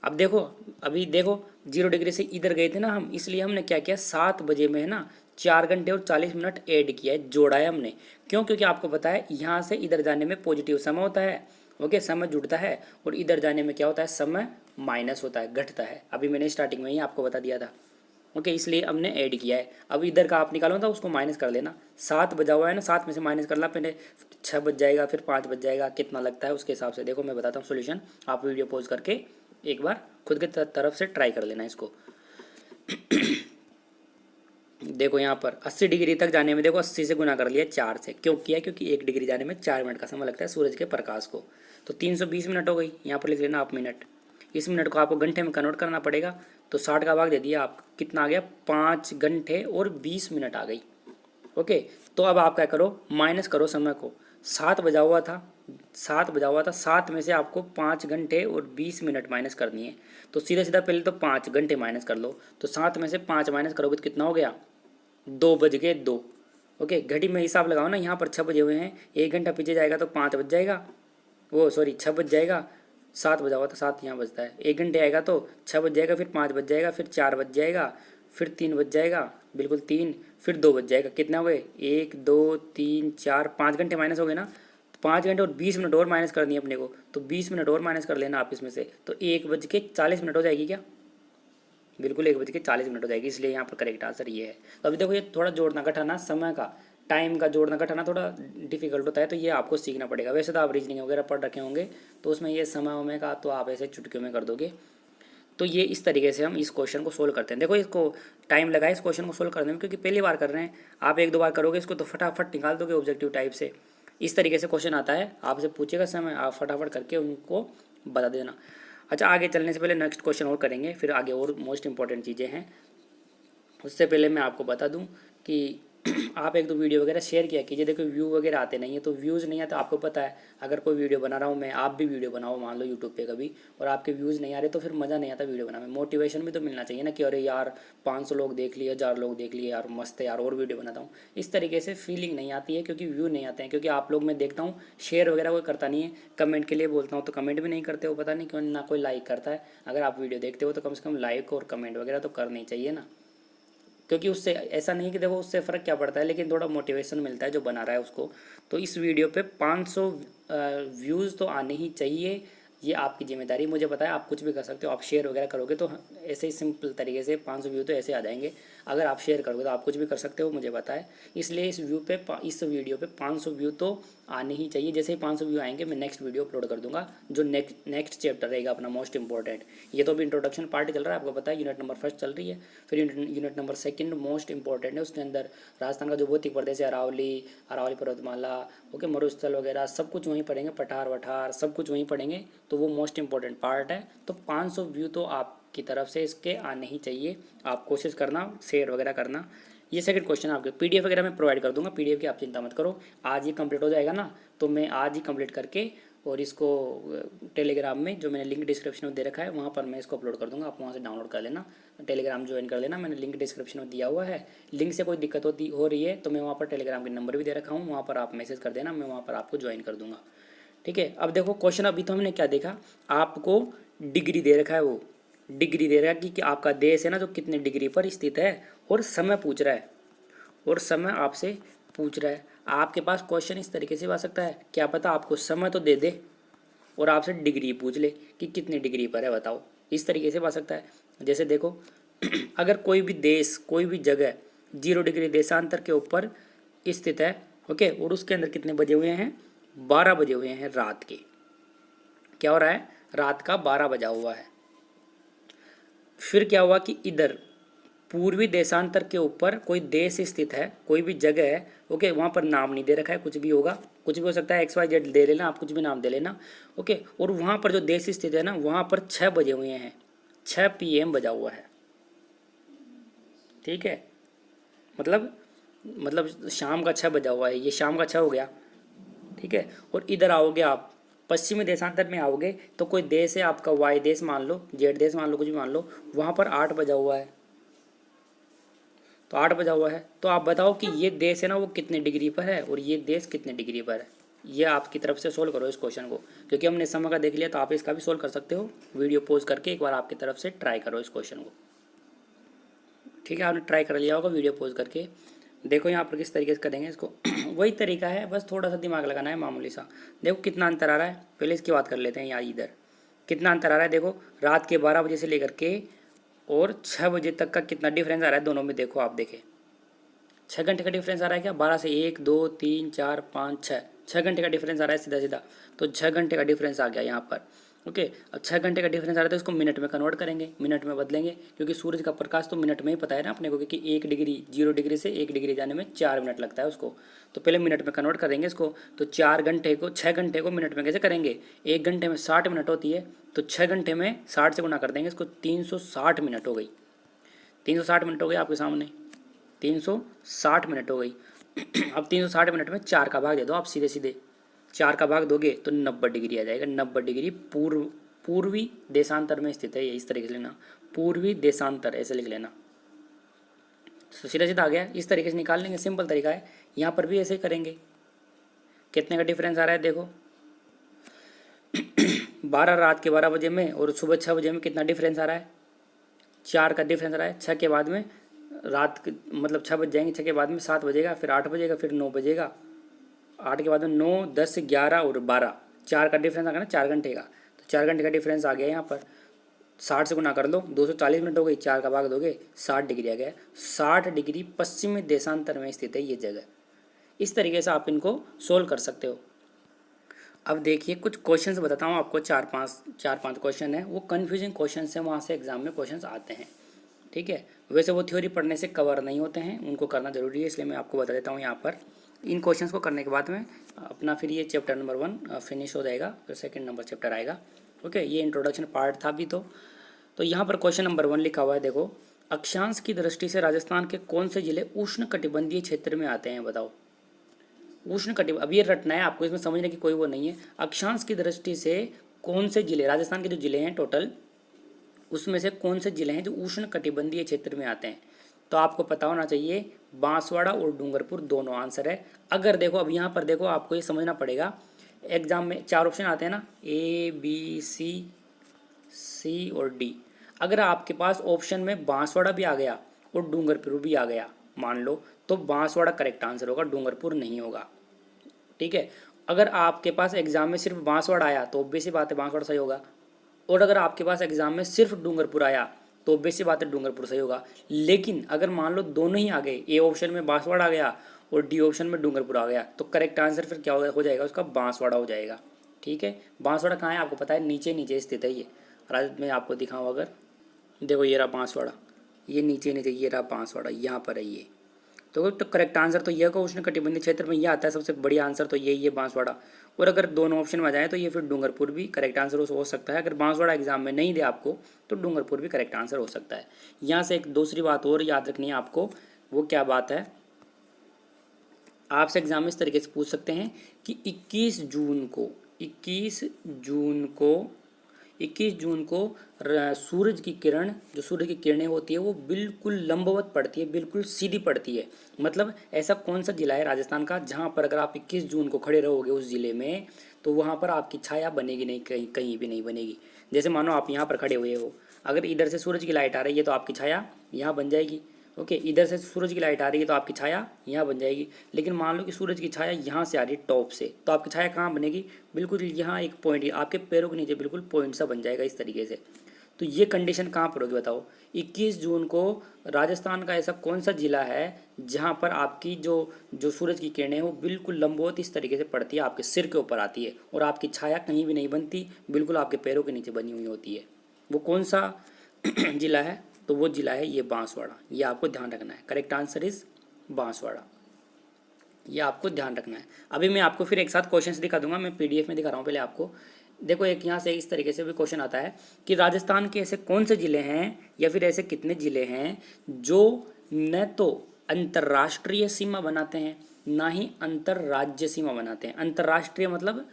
अब देखो, अभी देखो 0 डिग्री से इधर गए थे ना हम, इसलिए हमने क्या किया? 7 बजे में है ना 4 घंटे और 40 मिनट ऐड किया है, जोड़ा है हमने। क्यों? क्योंकि आपको पता है यहाँ से इधर जाने में पॉजिटिव समय होता है, ओके, समय जुड़ता है, और इधर जाने में क्या होता है? समय माइनस होता है, घटता है। अभी मैंने स्टार्टिंग में ही आपको बता दिया था, ओके, इसलिए हमने ऐड किया है। अब इधर का आप निकालो था, उसको माइनस कर लेना। 7 बजा हुआ है ना, 7 में से माइनस करना, पहले 6 बज जाएगा, फिर 5 बज जाएगा, कितना लगता है उसके हिसाब से। देखो मैं बताता हूँ सोल्यूशन, आप वीडियो पॉज करके एक बार खुद के तरफ से ट्राई कर लेना इसको। देखो यहाँ पर 80 डिग्री तक जाने में, देखो 80 से गुना कर लिया 4 से। क्यों किया? क्योंकि 1 डिग्री जाने में 4 मिनट का समय लगता है सूरज के प्रकाश को, तो 320 मिनट हो गई। यहाँ पर लिख लेना आप मिनट। इस मिनट को आपको घंटे में कन्वर्ट करना पड़ेगा, तो 60 का भाग दे दिया आप, कितना आ गया? 5 घंटे और 20 मिनट आ गई। ओके, तो अब आप क्या करो? माइनस करो समय को। 7 बजा हुआ था, 7 बजा हुआ था, 7 में से आपको 5 घंटे और 20 मिनट माइनस करनी है। तो सीधा सीधा पहले तो 5 घंटे माइनस कर लो, तो 7 में से 5 माइनस करोगे तो कितना हो गया? 2 बज गए 2। ओके, घड़ी में हिसाब लगाओ ना, यहाँ पर 6 बजे हुए हैं, 1 घंटा पीछे जाएगा तो 5 बज जाएगा, वो सॉरी 6 बज जाएगा। 7 बजा हुआ था, 7 यहाँ बजता है, 1 घंटे आएगा तो 6 बज जाएगा, फिर 5 बज जाएगा, फिर 4 बज जाएगा, फिर 3 बज जाएगा, बिल्कुल 3, फिर 2 बज जाएगा। कितने हो गए? 1 2 3 4, 5 घंटे माइनस हो गए ना, 5 घंटे और 20 मिनट और माइनस करनी है अपने को, तो 20 मिनट और माइनस कर लेना आप इसमें से, तो 1 बज के 40 मिनट हो जाएगी क्या? बिल्कुल 1 बज के 40 मिनट हो जाएगी, इसलिए यहाँ पर करेक्ट आंसर ये है। तो अभी देखो ये थोड़ा जोड़ना घटाना, समय का, टाइम का जोड़ना घटाना थोड़ा डिफिकल्ट होता है, तो ये आपको सीखना पड़ेगा। वैसे तो आप रीजनिंग वगैरह पढ़ रखे होंगे, तो उसमें ये समय वमय का तो आप ऐसे चुटकियों में कर दोगे। तो ये इस तरीके से हम इस क्वेश्चन को सोल्व करते हैं। देखो इसको टाइम लगा इस क्वेश्चन को सोल्व करने में, क्योंकि पहली बार कर रहे हैं। आप 1 2 बार करोगे इसको तो फटाफट निकाल दोगे ऑब्जेक्टिव टाइप से। इस तरीके से क्वेश्चन आता है, आपसे पूछेगा समय, आप फटाफट करके उनको बता देना। अच्छा, आगे चलने से पहले नेक्स्ट क्वेश्चन और करेंगे, फिर आगे और मोस्ट इंपॉर्टेंट चीज़ें हैं। उससे पहले मैं आपको बता दूं कि आप एक दो वीडियो वगैरह शेयर किया कीजिए। देखो व्यू वगैरह आते नहीं है, तो व्यूज़ नहीं आते, आपको पता है अगर कोई वीडियो बना रहा हूँ मैं, आप भी वीडियो बनाओ मान लो यूट्यूब पे कभी, और आपके व्यूज़ नहीं आ रहे तो फिर मज़ा नहीं आता वीडियो बनाने में। मोटिवेशन भी तो मिलना चाहिए ना कि अरे यार 500 लोग देख लिए, 1000 लोग देख लिए, यार मस्त है यार, और वीडियो बनाता हूँ। इस तरीके से फीलिंग नहीं आती है क्योंकि व्यू नहीं आते हैं। क्योंकि आप लोग मैं देखता हूँ शेयर वगैरह कोई करता नहीं है, कमेंट के लिए बोलता हूँ तो कमेंट भी नहीं करते हो, पता नहीं क्यों, ना कोई लाइक करता है। अगर आप वीडियो देखते हो तो कम से कम लाइक और कमेंट वगैरह तो करनी चाहिए ना, क्योंकि उससे ऐसा नहीं कि देखो उससे फ़र्क क्या पड़ता है, लेकिन थोड़ा मोटिवेशन मिलता है जो बना रहा है उसको। तो इस वीडियो पे 500 व्यूज़ तो आने ही चाहिए, ये आपकी जिम्मेदारी। मुझे पता है आप कुछ भी कर सकते हो, आप शेयर वगैरह करोगे तो ऐसे ही सिंपल तरीके से 500 व्यू तो ऐसे आ जाएंगे। अगर आप शेयर करोगे तो आप कुछ भी कर सकते हो, मुझे पता है। इसलिए इस वीडियो पे 500 व्यू तो आने ही चाहिए। जैसे ही 500 व्यू आएंगे मैं नेक्स्ट वीडियो अपलोड कर दूंगा, जो नेक्स्ट चैप्टर रहेगा अपना मोस्ट इंपॉर्टेंट। ये तो अभी इंट्रोडक्शन पार्ट चल रहा है, आपको पता है यूनिट नंबर 1 चल रही है, फिर यूनिट नंबर 2 मोस्ट इंपॉर्टेंट है। उसके अंदर राजस्थान का जो भौतिक प्रदेश है, अरावली पर्वतमाला, ओके, मरुस्थल वगैरह सब कुछ वहीं पढ़ेंगे, पठार वठार सब कुछ वहीं पढ़ेंगे, तो वो मोस्ट इंपॉर्टेंट पार्ट है। तो 500 व्यू तो आपकी तरफ से इसके आने ही चाहिए, आप कोशिश करना, शेयर वगैरह करना। ये सेकंड क्वेश्चन आपके पीडीएफ वगैरह मैं प्रोवाइड कर दूंगा, पीडीएफ की आप चिंता मत करो, आज ये कंप्लीट हो जाएगा ना, तो मैं आज ही कंप्लीट करके और इसको टेलीग्राम में जो मैंने लिंक डिस्क्रिप्शन में दे रखा है वहाँ पर मैं इसको अपलोड कर दूंगा, आप वहाँ से डाउनलोड कर लेना, टेलीग्राम ज्वाइन कर लेना, मैंने लिंक डिस्क्रिप्शन में दिया हुआ है। लिंक से कोई दिक्कत हो रही है तो मैं वहाँ पर टेलीग्राम के नंबर भी दे रखा हूँ, वहाँ पर आप मैसेज कर देना, मैं वहाँ पर आपको ज्वाइन कर दूँगा। ठीक है, अब देखो क्वेश्चन, अभी तो हमने क्या देखा, आपको डिग्री दे रखा है, वो डिग्री दे रहा है कि आपका देश है ना जो कितने डिग्री पर स्थित है, और समय पूछ रहा है, और समय आपसे पूछ रहा है। आपके पास क्वेश्चन इस तरीके से आ सकता है, क्या पता आपको समय तो दे दे और आपसे डिग्री पूछ ले कि कितनी डिग्री पर है बताओ, इस तरीके से आ सकता है। जैसे देखो अगर कोई भी देश, कोई भी जगह 0 डिग्री देशांतर के ऊपर स्थित है, ओके, और उसके अंदर कितने बजे हुए हैं, 12 बजे हुए हैं रात के। क्या हो रहा है, रात का 12 बजा हुआ है। फिर क्या हुआ कि इधर पूर्वी देशांतर के ऊपर कोई देश स्थित है, कोई भी जगह है, ओके, वहाँ पर नाम नहीं दे रखा है, कुछ भी होगा, कुछ भी हो सकता है, XYZ दे लेना, आप कुछ भी नाम दे लेना, ओके। और वहाँ पर जो देश स्थित है ना, वहाँ पर 6 बजे हुए हैं, 6 PM बजा हुआ है, ठीक है, मतलब शाम का 6 बजा हुआ है, ये शाम का 6 हो गया, ठीक है। और इधर आओगे आप पश्चिमी देशांतर में आओगे तो कोई देश है आपका, Y देश मान लो, Z देश मान लो, कुछ भी मान लो, वहाँ पर 8 बजा हुआ है, तो 8 बजा हुआ है। तो आप बताओ कि ये देश है ना वो कितने डिग्री पर है और ये देश कितने डिग्री पर है। ये आपकी तरफ से सोल्व करो इस क्वेश्चन को, क्योंकि हमने समय का देख लिया तो आप इसका भी सोल्व कर सकते हो। वीडियो पॉज करके एक बार आपकी तरफ से ट्राई करो इस क्वेश्चन को, ठीक है। आपने ट्राई कर लिया होगा, वीडियो पॉज करके देखो यहाँ पर किस तरीके से करेंगे इसको। वही तरीका है, बस थोड़ा सा दिमाग लगाना है, मामूली सा। देखो कितना अंतर आ रहा है, पहले इसकी बात कर लेते हैं। यहाँ इधर कितना अंतर आ रहा है, देखो रात के 12 बजे से लेकर के और 6 बजे तक का कितना डिफरेंस आ रहा है दोनों में। देखो आप देखें 6 घंटे का डिफरेंस आ रहा है क्या, 12 से 1 2 3 4 5 6 घंटे का डिफरेंस आ रहा है सीधा सीधा। तो 6 घंटे का डिफरेंस आ गया यहाँ पर, ओके। अब 6 घंटे का डिफरेंस आ रहा है तो इसको मिनट में कन्वर्ट करेंगे, मिनट में बदलेंगे, क्योंकि सूरज का प्रकाश तो मिनट में ही पता है ना अपने को, क्योंकि 1 डिग्री 0 डिग्री से 1 डिग्री जाने में 4 मिनट लगता है उसको। तो पहले मिनट में कन्वर्ट करेंगे इसको। तो 4 घंटे को 6 घंटे को मिनट में कैसे करेंगे, 1 घंटे में 60 मिनट होती है, तो 6 घंटे में 60 से गुना कर देंगे इसको, 360 मिनट हो गई, 360 मिनट हो गई आपके सामने, 360 मिनट हो गई। अब 360 मिनट में 4 का भाग दे दो आप, सीधे सीधे 4 का भाग दोगे तो 90 डिग्री आ जाएगा। 90 डिग्री पूर्वी देशांतर में स्थित है, ये इस तरीके से लेना, पूर्वी देशांतर ऐसे लिख लेना। तो सीधा सीधा आ गया, इस तरीके से निकाल लेंगे, सिंपल तरीका है। यहाँ पर भी ऐसे ही करेंगे। कितने का डिफरेंस आ रहा है देखो, 12 रात के 12 बजे में और सुबह 6 बजे में कितना डिफरेंस आ रहा है, 4 का डिफरेंस आ रहा है। 6 के बाद में रात मतलब 6 बज जाएंगे, 6 के बाद में 7 बजेगा, फिर 8 बजेगा, फिर 9 बजेगा, 8 के बाद में 9 10 11 और 12, 4 का डिफरेंस आ गया ना, 4 घंटे का। तो 4 घंटे का डिफरेंस आ गया यहाँ पर, 60 से गुना कर लो, 240 मिनट हो गई, 4 का भाग दोगे 60 डिग्री आ गया। 60 डिग्री पश्चिमी देशांतर में स्थित है ये जगह। इस तरीके से आप इनको सोल्व कर सकते हो। अब देखिए कुछ क्वेश्चंस बताता हूँ आपको, चार पांच क्वेश्चन है, वो कन्फ्यूजिंग क्वेश्चन है, वहाँ से एग्जाम में क्वेश्चंस आते हैं, ठीक है। वैसे वो थ्योरी पढ़ने से कवर नहीं होते हैं, उनको करना जरूरी है, इसलिए मैं आपको बता देता हूँ यहाँ पर। इन क्वेश्चंस को करने के बाद में अपना फिर ये चैप्टर नंबर 1 फिनिश हो जाएगा, फिर सेकंड नंबर चैप्टर आएगा। ओके, ये इंट्रोडक्शन पार्ट था अभी। तो यहाँ पर क्वेश्चन नंबर 1 लिखा हुआ है, देखो, अक्षांश की दृष्टि से राजस्थान के कौन से जिले उष्ण कटिबंधीय क्षेत्र में आते हैं, बताओ। उष्ण कटिबंध, अब ये रटना है आपको, इसमें समझने की कोई वो नहीं है। अक्षांश की दृष्टि से कौन से जिले, राजस्थान के जो जिले हैं टोटल, उसमें से कौन से जिले हैं जो उष्ण कटिबंधीय क्षेत्र में आते हैं। तो आपको पता होना चाहिए बांसवाड़ा और डूंगरपुर दोनों आंसर है। अगर देखो अब यहाँ पर देखो, आपको ये समझना पड़ेगा, एग्जाम में 4 ऑप्शन आते हैं ना, A B C और D। अगर आपके पास ऑप्शन में बांसवाड़ा भी आ गया और डूंगरपुर भी आ गया मान लो, तो बांसवाड़ा करेक्ट आंसर होगा, डूंगरपुर नहीं होगा। ठीक है, अगर आपके पास एग्जाम में सिर्फ बांसवाड़ा आया तो ऑब्वियस सी बात है बांसवाड़ा सही होगा, और अगर आपके पास एग्जाम में सिर्फ डूंगरपुर आया तो ऑब्वियस सी बात है डूंगरपुर सही होगा। लेकिन अगर मान लो दोनों ही आ गए, ए ऑप्शन में बांसवाड़ा आ गया और डी ऑप्शन में डूंगरपुर आ गया, तो करेक्ट आंसर फिर क्या हो जाएगा उसका, बांसवाड़ा हो जाएगा। ठीक है, बांसवाड़ा कहाँ है आपको पता है, नीचे नीचे स्थित है ये। राजस्थान में आपको दिखाऊँ अगर, देखो ये रहा बांसवाड़ा, ये नीचे नीचे ये रहा बांसवाड़ा, यहाँ पर है ये। तो करेक्ट आंसर तो ये होगा, उष्ण कटिबंधीय क्षेत्र में ये आता है, सबसे बढ़िया आंसर तो ये बांसवाड़ा। और अगर दोनों ऑप्शन में आ जाए तो ये फिर डूंगरपुर भी करेक्ट आंसर हो सकता है। अगर बांसवाड़ा एग्जाम में नहीं दे आपको तो डूंगरपुर भी करेक्ट आंसर हो सकता है। यहाँ से एक दूसरी बात और याद रखनी है आपको, वो क्या बात है, आपसे एग्जाम में इस तरीके से पूछ सकते हैं कि 21 जून को सूरज की किरण, जो सूरज की किरणें होती है वो बिल्कुल लंबवत पड़ती है, बिल्कुल सीधी पड़ती है। मतलब ऐसा कौन सा जिला है राजस्थान का जहाँ पर अगर आप 21 जून को खड़े रहोगे उस जिले में, तो वहाँ पर आपकी छाया बनेगी नहीं, कहीं कहीं भी नहीं बनेगी। जैसे मानो आप यहाँ पर खड़े हुए हो, अगर इधर से सूरज की लाइट आ रही है तो आपकी छाया यहाँ बन जाएगी। ओके, इधर से सूरज की लाइट आ रही है तो आपकी छाया यहाँ बन जाएगी। लेकिन मान लो कि सूरज की छाया यहाँ से आ रही है टॉप से, तो आपकी छाया कहाँ बनेगी, बिल्कुल यहाँ एक पॉइंट, आपके पैरों के नीचे बिल्कुल पॉइंट सा बन जाएगा इस तरीके से। तो ये कंडीशन कहाँ पर होगी बताओ, 21 जून को राजस्थान का ऐसा कौन सा जिला है जहाँ पर आपकी जो सूरज की किरणें हैं वो बिल्कुल लंबवत इस तरीके से पड़ती है, आपके सिर के ऊपर आती है और आपकी छाया कहीं भी नहीं बनती, बिल्कुल आपके पैरों के नीचे बनी हुई होती है। वो कौन सा जिला है, तो वो जिला है ये बांसवाड़ा। ये आपको ध्यान रखना है, करेक्ट आंसर इज बांसवाड़ा, ये आपको ध्यान रखना है। अभी मैं आपको फिर एक साथ क्वेश्चंस दिखा दूंगा, मैं पीडीएफ में दिखा रहा हूँ पहले आपको। देखो एक यहाँ से इस तरीके से भी क्वेश्चन आता है कि राजस्थान के ऐसे कौन से जिले हैं या फिर ऐसे कितने जिले हैं जो न तो अंतर्राष्ट्रीय सीमा बनाते हैं ना ही अंतर्राज्य सीमा बनाते हैं। अंतर्राष्ट्रीय मतलब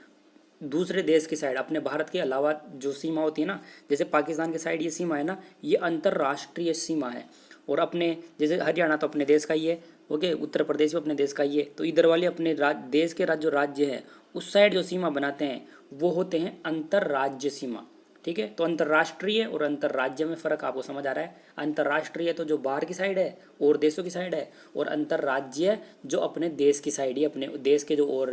दूसरे देश की साइड, अपने भारत के अलावा जो सीमा होती है ना, जैसे पाकिस्तान की साइड ये सीमा है ना, ये अंतर्राष्ट्रीय सीमा है। और अपने जैसे हरियाणा तो अपने देश का ही है, ओके, उत्तर प्रदेश भी अपने देश का ही है, तो इधर वाले अपने देश के जो राज्य है उस साइड जो सीमा बनाते हैं वो होते हैं अंतर्राज्य सीमा। ठीक है, तो अंतर्राष्ट्रीय और अंतर्राज्य में फ़र्क आपको समझ आ रहा है। अंतर्राष्ट्रीय तो जो बाहर की साइड है और देशों की साइड है, और अंतर्राज्य जो अपने देश की साइड है, अपने देश के जो और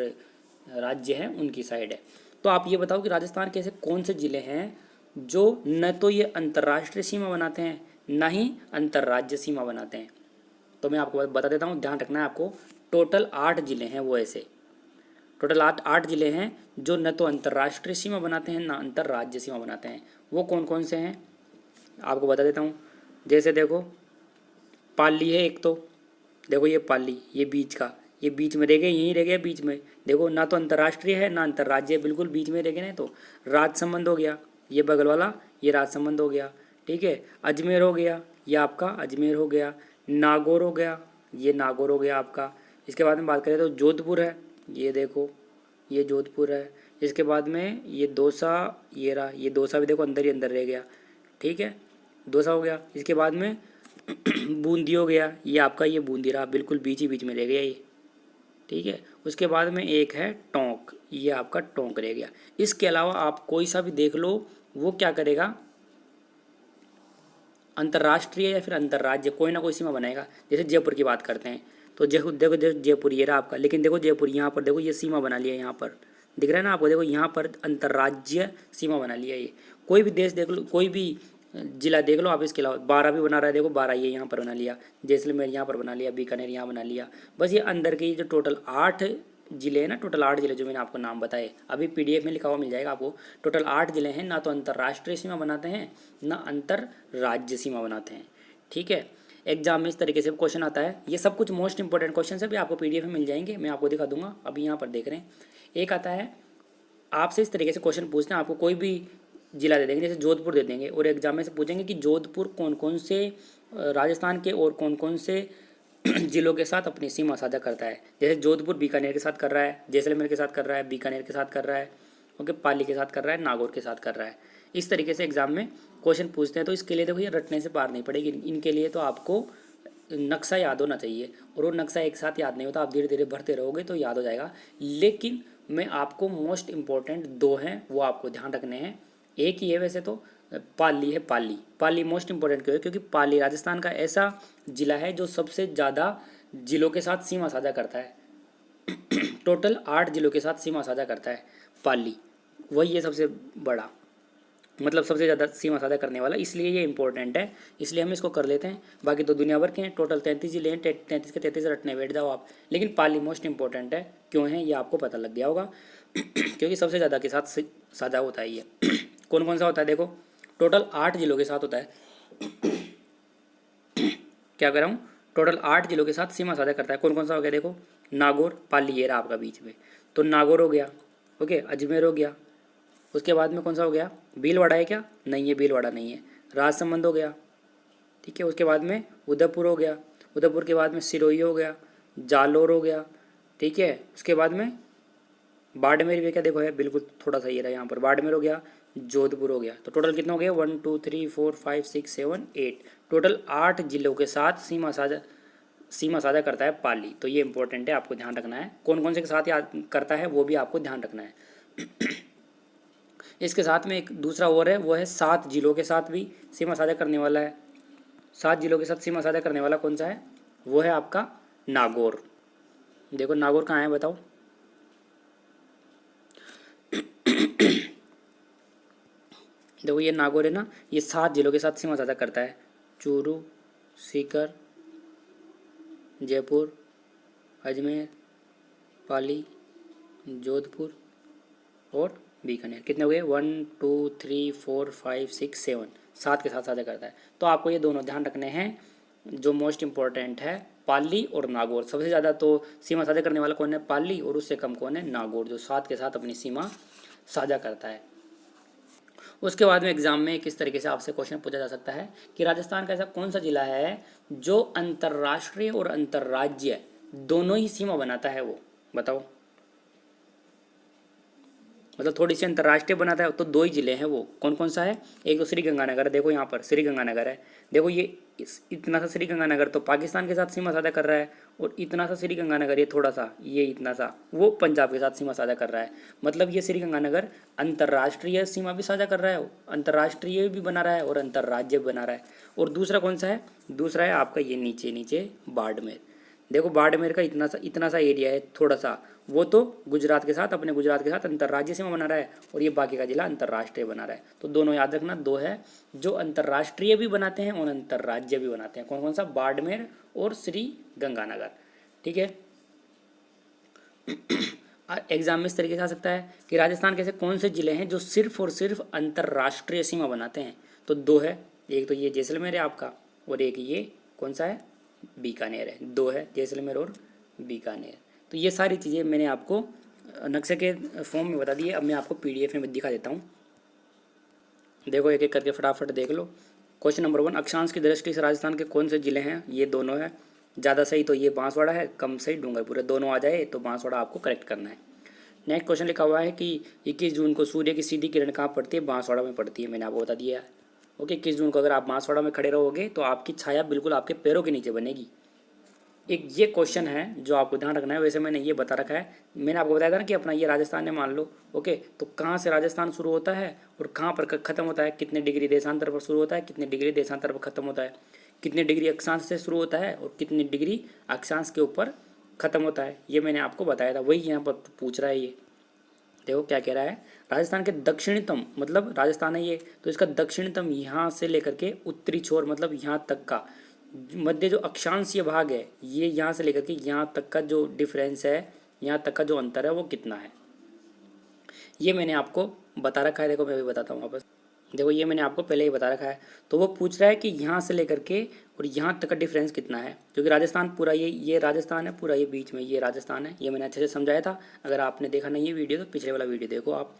राज्य हैं उनकी साइड है। तो आप ये बताओ कि राजस्थान के ऐसे कौन से ज़िले हैं जो न तो ये अंतर्राष्ट्रीय सीमा बनाते हैं ना ही अंतर्राज्य सीमा बनाते हैं। तो मैं आपको बता देता हूँ, ध्यान रखना है आपको। टोटल 8 ज़िले हैं वो ऐसे, टोटल 8 ज़िले हैं जो न तो अंतर्राष्ट्रीय सीमा बनाते हैं ना अंतर्राज्य सीमा बनाते हैं। वो कौन कौन से हैं आपको बता देता हूँ। जैसे देखो पाली है एक, तो देखो ये पाली, ये बीच का, ये बीच में रह गया, यहीं रह गया बीच में। देखो ना तो अंतर्राष्ट्रीय है ना अंतर्राज्य, बिल्कुल बीच में रह गए ना। तो राजसमंद हो गया, ये बगल वाला ये राजसमंद हो गया। ठीक है, अजमेर हो गया, ये आपका अजमेर हो गया। नागौर हो गया, ये नागौर हो गया आपका। इसके बाद में बात करें तो जोधपुर है, ये देखो ये जोधपुर है। इसके बाद में ये दौसा, ये रहा, ये दौसा भी देखो अंदर ही अंदर रह गया। ठीक है, दौसा हो गया। इसके बाद में बूंदी हो गया, ये आपका ये बूंदी रहा, बिल्कुल बीच ही बीच में रह गया ये। ठीक है, उसके बाद में एक है टोंक, ये आपका टोंक रह गया। इसके अलावा आप कोई सा भी देख लो, वो क्या करेगा, अंतर्राष्ट्रीय या फिर अंतर्राज्य कोई ना कोई सीमा बनाएगा। जैसे जयपुर की बात करते हैं तो देखो जयपुर ये रहा आपका, लेकिन देखो जयपुर यहाँ पर देखो ये सीमा बना लिया, यहाँ पर दिख रहा है ना आपको, देखो यहाँ पर अंतर्राज्य सीमा बना लिया ये। कोई भी देश देख लो, कोई भी जिला देख लो आप, इसके अलावा 12 भी बना रहा है, देखो 12 ये यहाँ पर बना लिया, जैसलमेर यहाँ पर बना लिया, बीकानेर यहाँ बना लिया। बस ये अंदर के जो टोटल 8 जिले हैं ना, टोटल 8 जिले जो मैंने आपको नाम बताए, अभी पीडीएफ में लिखा हुआ मिल जाएगा आपको। टोटल 8 जिले हैं, ना तो अंतर्राष्ट्रीय सीमा बनाते हैं ना अंतर्राज्य सीमा बनाते हैं। ठीक है, एग्जाम में इस तरीके से क्वेश्चन आता है। ये सब कुछ मोस्ट इंपॉर्टेंट क्वेश्चन है, भी आपको पीडीएफ में मिल जाएंगे, मैं आपको दिखा दूंगा। अभी यहाँ पर देख रहे हैं, एक आता है आपसे इस तरीके से क्वेश्चन पूछते हैं, आपको कोई भी जिला दे देंगे, जैसे जोधपुर दे देंगे, और एग्जाम में से पूछेंगे कि जोधपुर कौन कौन से राजस्थान के और कौन कौन से जिलों के साथ अपनी सीमा साझा करता है। जैसे जोधपुर बीकानेर के साथ कर रहा है, जैसलमेर के साथ कर रहा है, बीकानेर के साथ कर रहा है, ओके, पाली के साथ कर रहा है, नागौर के साथ कर रहा है। इस तरीके से एग्जाम में क्वेश्चन पूछते हैं। तो इसके लिए देखो ये रटने से पार नहीं पड़ेगी, इनके लिए तो आपको नक्शा याद होना चाहिए, और वो नक्शा एक साथ याद नहीं होता, आप धीरे धीरे भरते रहोगे तो याद हो जाएगा। लेकिन मैं आपको मोस्ट इम्पॉर्टेंट दो हैं वो आपको ध्यान रखने हैं। एक ही है वैसे तो, पाली है। पाली मोस्ट इंपॉर्टेंट क्यों है? क्योंकि पाली राजस्थान का ऐसा जिला है जो सबसे ज़्यादा जिलों के साथ सीमा साझा करता है। टोटल 8 जिलों के साथ सीमा साझा करता है पाली, वही है सबसे बड़ा, मतलब सबसे ज़्यादा सीमा साझा करने वाला, इसलिए ये इंपॉर्टेंट है, इसलिए हम इसको कर लेते हैं। बाकी तो दुनिया भर के हैं, टोटल 33 जिले हैं, 33 के 33 रटने बैठ जाओ आप। लेकिन पाली मोस्ट इंपॉर्टेंट है, क्यों है ये आपको पता लग गया होगा। क्योंकि सबसे ज़्यादा के साथ साझा होता है ये। कौन कौन सा होता है देखो, टोटल 8 जिलों के साथ होता है। क्या कर रहा हूँ, टोटल 8 जिलों के साथ सीमा साझा करता है। कौन कौन सा हो गया देखो, नागौर, पाली, ये रहा आपका बीच में, तो नागौर हो गया, ओके, अजमेर हो गया। उसके बाद में कौन सा हो गया, भीलवाड़ा है क्या, नहीं है, भीलवाड़ा नहीं है। राजसमंद हो गया, ठीक है। उसके बाद में उदयपुर हो गया, उदयपुर के बाद में सिरोही हो गया, जालोर हो गया, ठीक है। उसके बाद में बाड़मेर भी क्या देखो है, बिल्कुल थोड़ा सा ये रहा यहाँ पर, बाड़मेर हो गया, जोधपुर हो गया। तो टोटल कितना हो गया, 1 2 3 4 5 6 7 8, टोटल 8 जिलों के साथ सीमा साझा करता है पाली। तो ये इंपॉर्टेंट है, आपको ध्यान रखना है। कौन कौन से के साथ याद करता है वो भी आपको ध्यान रखना है। इसके साथ में एक दूसरा और है, वो है 7 जिलों के साथ भी सीमा साझा करने वाला है। 7 जिलों के साथ सीमा साझा करने वाला कौन सा है, वो है आपका नागौर। देखो नागौर कहाँ है बताओ, देखो ये नागौर है ना, ये 7 जिलों के साथ सीमा साझा करता है। चूरू, सीकर, जयपुर, अजमेर, पाली, जोधपुर और बीकानेर। कितने हो गए, 1 2 3 4 5 6 7, 7 के साथ साझा करता है। तो आपको ये दोनों ध्यान रखने हैं जो मोस्ट इंपॉर्टेंट है, पाली और नागौर। सबसे ज़्यादा तो सीमा साझा करने वाला कौन है, पाली, और उससे कम कौन है, नागौर, जो 7 के साथ अपनी सीमा साझा करता है। उसके बाद में एग्जाम में किस तरीके से आपसे क्वेश्चन पूछा जा सकता है कि राजस्थान का ऐसा कौन सा जिला है जो अंतर्राष्ट्रीय और अंतर्राज्य दोनों ही सीमा बनाता है, वो बताओ। मतलब थोड़ी सी अंतर्राष्ट्रीय बनाता है तो 2 ही जिले हैं, वो कौन कौन सा है, एक तो श्री गंगानगर है, देखो यहाँ पर श्री गंगानगर है। देखो ये इतना सा श्री गंगानगर तो पाकिस्तान के साथ सीमा साझा कर रहा है, और इतना सा श्री गंगानगर, ये थोड़ा सा, ये इतना सा, वो पंजाब के साथ सीमा साझा कर रहा है। मतलब ये श्री गंगानगर अंतर्राष्ट्रीय सीमा भी साझा कर रहा है, अंतर्राष्ट्रीय भी बना रहा है और अंतर्राज्य भी बना रहा है। और दूसरा कौन सा है, दूसरा है आपका ये नीचे नीचे बाड़मेर। देखो बाड़मेर का इतना सा एरिया है थोड़ा सा, वो तो गुजरात के साथ, अपने गुजरात के साथ अंतर्राज्य सीमा बना रहा है, और ये बाकी का जिला अंतर्राष्ट्रीय बना रहा है। तो दोनों याद रखना, 2 है जो अंतर्राष्ट्रीय भी बनाते हैं और अंतर्राज्य भी बनाते हैं। कौन कौन सा, बाड़मेर और श्री गंगानगर, ठीक है। एग्जाम में इस तरीके से आ सकता है कि राजस्थान के ऐसे कौन से जिले हैं जो सिर्फ और सिर्फ अंतर्राष्ट्रीय सीमा बनाते हैं। तो 2 है, एक तो ये जैसलमेर है आपका, और एक ये कौन सा है, बीकानेर है। 2 है, जैसलमेर और बीकानेर। तो ये सारी चीज़ें मैंने आपको नक्शे के फॉर्म में बता दी है। अब मैं आपको पीडीएफ में दिखा देता हूँ, देखो एक एक करके फटाफट देख लो। क्वेश्चन नंबर 1, अक्षांश की दृष्टि से राजस्थान के कौन से जिले हैं, ये दोनों है। ज़्यादा सही तो ये बांसवाड़ा है, कम सही डूंगरपुर है। दोनों आ जाए तो बांसवाड़ा आपको करेक्ट करना है। नेक्स्ट क्वेश्चन लिखा हुआ है कि 21 जून को सूर्य की सीधी किरण कहाँ पड़ती है, बांसवाड़ा में पड़ती है, मैंने आपको बता दिया है। ओके, 21 जून को अगर आप बांसवाड़ा में खड़े रहोगे तो आपकी छाया बिल्कुल आपके पैरों के नीचे बनेगी। एक ये क्वेश्चन है जो आपको ध्यान रखना है। वैसे मैंने ये बता रखा है, मैंने आपको बताया था ना कि अपना ये राजस्थान है मान लो, ओके, तो कहाँ से राजस्थान शुरू होता है और कहाँ पर खत्म होता है, कितने डिग्री देशांतर पर शुरू होता है, कितने डिग्री देशांतर पर खत्म होता है, कितने डिग्री अक्षांश से शुरू होता है और कितनी डिग्री अक्षांश के ऊपर खत्म होता है, ये मैंने आपको बताया था। वही यहाँ पर पूछ रहा है ये, देखो क्या कह रहा है, राजस्थान के दक्षिणतम, मतलब राजस्थान है ये, तो इसका दक्षिणतम यहाँ से लेकर के उत्तरी छोर, मतलब यहाँ तक का मध्य जो अक्षांशीय भाग है, ये यहाँ से लेकर के यहाँ तक का जो डिफरेंस है, यहाँ तक का जो अंतर है वो कितना है, ये मैंने आपको बता रखा है। देखो मैं भी बताता हूँ वापस, देखो ये मैंने आपको पहले ही बता रखा है। तो वो पूछ रहा है कि यहाँ से लेकर के और यहाँ तक का डिफरेंस कितना है, क्योंकि राजस्थान पूरा ये राजस्थान है, पूरा ये बीच में ये राजस्थान है। ये मैंने अच्छे से समझाया था। अगर आपने देखा नहीं है वीडियो तो पिछले वाला वीडियो देखो, आप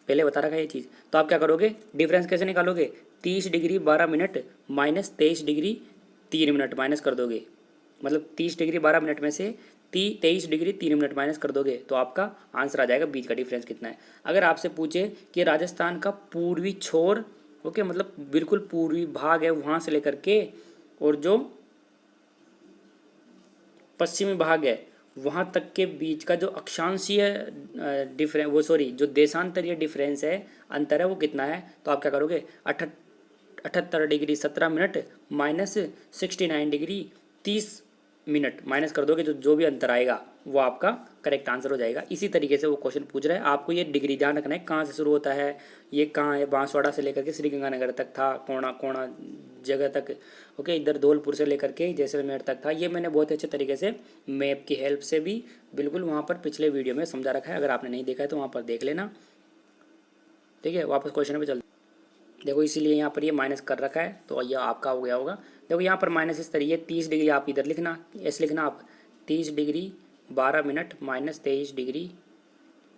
पहले बता रखा है ये चीज़। तो आप क्या करोगे, डिफरेंस कैसे निकालोगे, 30 degree 12 minute minus 23 degree 3 minute minus कर दोगे। मतलब 30 डिग्री 12 मिनट में से 23 डिग्री 3 मिनट माइनस कर दोगे तो आपका आंसर आ जाएगा बीच का डिफरेंस कितना है। अगर आपसे पूछे कि राजस्थान का पूर्वी छोर, ओके, मतलब बिल्कुल पूर्वी भाग है वहाँ से लेकर के, और जो पश्चिमी भाग है वहाँ तक के बीच का जो अक्षांशीय डिफरेंस, वो सॉरी जो देशांतरीय डिफरेंस है, अंतर है, वो कितना है। तो आप क्या करोगे, 78 degree 17 minute minus 69 degree 30 minute minus कर दोगे, जो भी अंतर आएगा वो आपका करेक्ट आंसर हो जाएगा। इसी तरीके से वो क्वेश्चन पूछ रहा है। आपको ये डिग्री ध्यान रखना है, कहाँ से शुरू होता है, ये कहाँ है, बांसवाड़ा से लेकर के श्रीगंगानगर तक था, कोणा कोणा जगह तक, ओके, इधर धौलपुर से लेकर के जैसलमेर तक था। ये मैंने बहुत अच्छे तरीके से मैप की हेल्प से भी बिल्कुल वहाँ पर पिछले वीडियो में समझा रखा है। अगर आपने नहीं देखा है तो वहाँ पर देख लेना, ठीक है। वापस क्वेश्चन पे चलते, देखो इसीलिए यहाँ पर ये माइनस कर रखा है तो यह आपका हो गया होगा। देखो यहाँ पर माइनस इस तरीके 30 डिग्री आप इधर लिखना, ऐसे लिखना आप 30 degree 12 minute minus 23 degree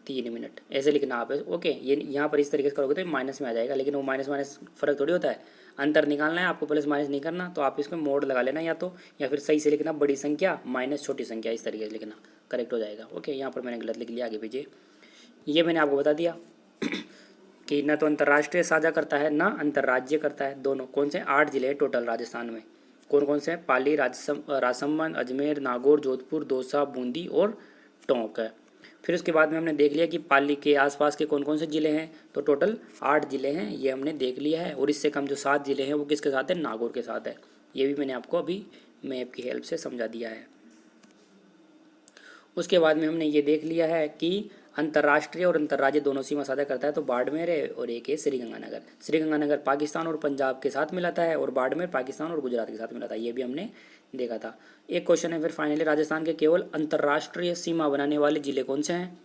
3 minute, ऐसे लिखना आप, ओके। ये यहाँ पर इस तरीके से करोगे तो माइनस में आ जाएगा, लेकिन वो माइनस माइनस फर्क थोड़ी होता है, अंतर निकालना है आपको, प्लस माइनस नहीं करना। तो आप इसमें मोड लगा लेना या तो, या फिर सही से लिखना बड़ी संख्या माइनस छोटी संख्या, इस तरीके से लिखना, करेक्ट हो जाएगा। ओके, यहाँ पर मैंने गलत लिख लिया, आगे पीछे ये मैंने आपको बता दिया कि न तो अंतर्राष्ट्रीय साझा करता है ना अंतर्राज्यीय करता है, दोनों। कौन से 8 जिले हैं टोटल राजस्थान में, कौन कौन से हैं, पाली, राजसमंद, अजमेर, नागौर, जोधपुर, दौसा, बूंदी और टोंक है। फिर उसके बाद में हमने देख लिया कि पाली के आसपास के कौन कौन से ज़िले हैं, तो टोटल 8 ज़िले हैं, ये हमने देख लिया है। और इससे कम जो 7 ज़िले हैं वो किसके साथ है, नागौर के साथ है। ये भी मैंने आपको अभी मैप की हेल्प से समझा दिया है। उसके बाद में हमने ये देख लिया है कि अंतर्राष्ट्रीय और अंतर्राज्यीय दोनों सीमा साझा करता है, तो बाड़मेर है और एक है श्रीगंगानगर। श्रीगंगानगर पाकिस्तान और पंजाब के साथ मिलाता है और बाड़मेर पाकिस्तान और गुजरात के साथ मिलाता है, ये भी हमने देखा था। एक क्वेश्चन है फिर फाइनली, राजस्थान के केवल अंतर्राष्ट्रीय सीमा बनाने वाले जिले कौन से हैं।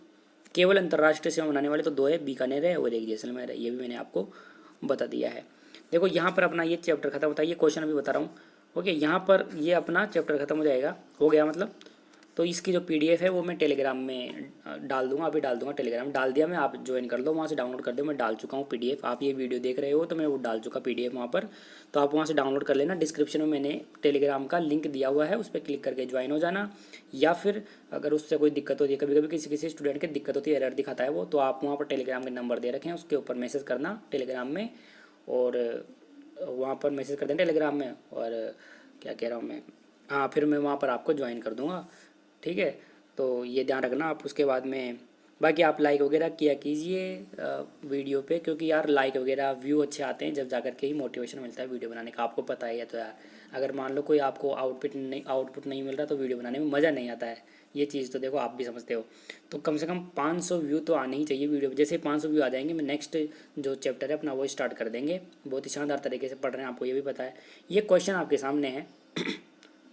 केवल अंतर्राष्ट्रीय सीमा बनाने वाले तो 2 है, बीकानेर है और एक जैसलमेर है, ये भी मैंने आपको बता दिया है। देखो यहाँ पर अपना ये चैप्टर खत्म होता है, ये क्वेश्चन अभी बता रहा हूँ, ओके। यहाँ पर ये अपना चैप्टर खत्म हो जाएगा, हो गया मतलब। तो इसकी जो पीडीएफ है वो मैं टेलीग्राम में डाल दूंगा, अभी डाल दूंगा, टेलीग्राम डाल दिया मैं, आप ज्वाइन कर लो, वहाँ से डाउनलोड कर दो। मैं डाल चुका हूँ पीडीएफ, आप ये वीडियो देख रहे हो तो मैं वो डाल चुका पीडीएफ वहाँ पर, तो आप वहाँ से डाउनलोड कर लेना। डिस्क्रिप्शन में मैंने टेलीग्राम का लिंक दिया हुआ है, उस पर क्लिक करके ज्वाइन हो जाना। या फिर अगर उससे कोई दिक्कत होती है, कभी कभी किसी किसी स्टूडेंट की दिक्कत होती है, एरर दिखाता है वो, तो आप वहाँ पर टेलीग्राम के नंबर दे रखे हैं, उसके ऊपर मैसेज करना टेलीग्राम में, और वहाँ पर मैसेज कर देना टेलीग्राम में। और क्या कह रहा हूँ मैं, हाँ, फिर मैं वहाँ पर आपको ज्वाइन कर दूँगा, ठीक है। तो ये ध्यान रखना आप। उसके बाद में बाकी आप लाइक वगैरह किया कीजिए वीडियो पे, क्योंकि यार लाइक वगैरह व्यू अच्छे आते हैं जब जा कर के ही मोटिवेशन मिलता है वीडियो बनाने का, आपको पता ही है। तो यार अगर मान लो कोई आपको आउटपुट नहीं मिल रहा तो वीडियो बनाने में मज़ा नहीं आता है, ये चीज़ तो देखो आप भी समझते हो। तो कम से कम 500 व्यू तो आने ही चाहिए वीडियो पे। जैसे 500 व्यू आ जाएंगे, मैं नेक्स्ट जो चैप्टर है अपना वो स्टार्ट कर देंगे। बहुत ही शानदार तरीके से पढ़ रहे हैं, आपको ये भी पता है। ये क्वेश्चन आपके सामने है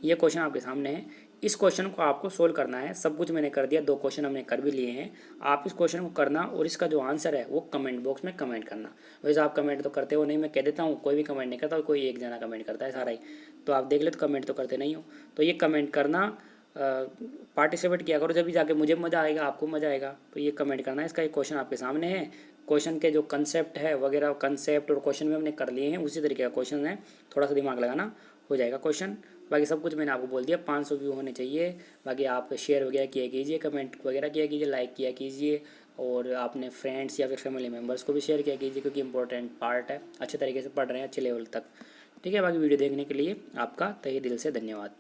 ये क्वेश्चन आपके सामने है, इस क्वेश्चन को आपको सोल्व करना है। सब कुछ मैंने कर दिया, 2 क्वेश्चन हमने कर भी लिए हैं। आप इस क्वेश्चन को करना और इसका जो आंसर है वो कमेंट बॉक्स में कमेंट करना। वैसे आप कमेंट तो करते हो नहीं, मैं कह देता हूँ, कोई भी कमेंट नहीं करता, कोई एक जना कमेंट करता है सारा ही, तो आप देख ले तो कमेंट तो करते नहीं हो। तो ये कमेंट करना, पार्टिसिपेट किया करो, जब भी जाके मुझे मज़ा आएगा, आपको मज़ा आएगा। तो ये कमेंट करना है। इसका एक क्वेश्चन आपके सामने है, क्वेश्चन के जो कंसेप्ट है वगैरह, कंसेप्ट और क्वेश्चन भी हमने कर लिए हैं, उसी तरीके का क्वेश्चन है, थोड़ा सा दिमाग लगाना हो जाएगा क्वेश्चन। बाकी सब कुछ मैंने आपको बोल दिया। 500 व्यू होने चाहिए। बाकी आप शेयर वगैरह किया कीजिए, कमेंट वगैरह किया कीजिए, लाइक किया कीजिए, और आपने फ्रेंड्स या फिर फैमिली मेम्बर्स को भी शेयर किया कीजिए, क्योंकि इंपॉर्टेंट पार्ट है, अच्छे तरीके से पढ़ रहे हैं अच्छे लेवल तक, ठीक है। बाकी वीडियो देखने के लिए आपका तहे दिल से धन्यवाद।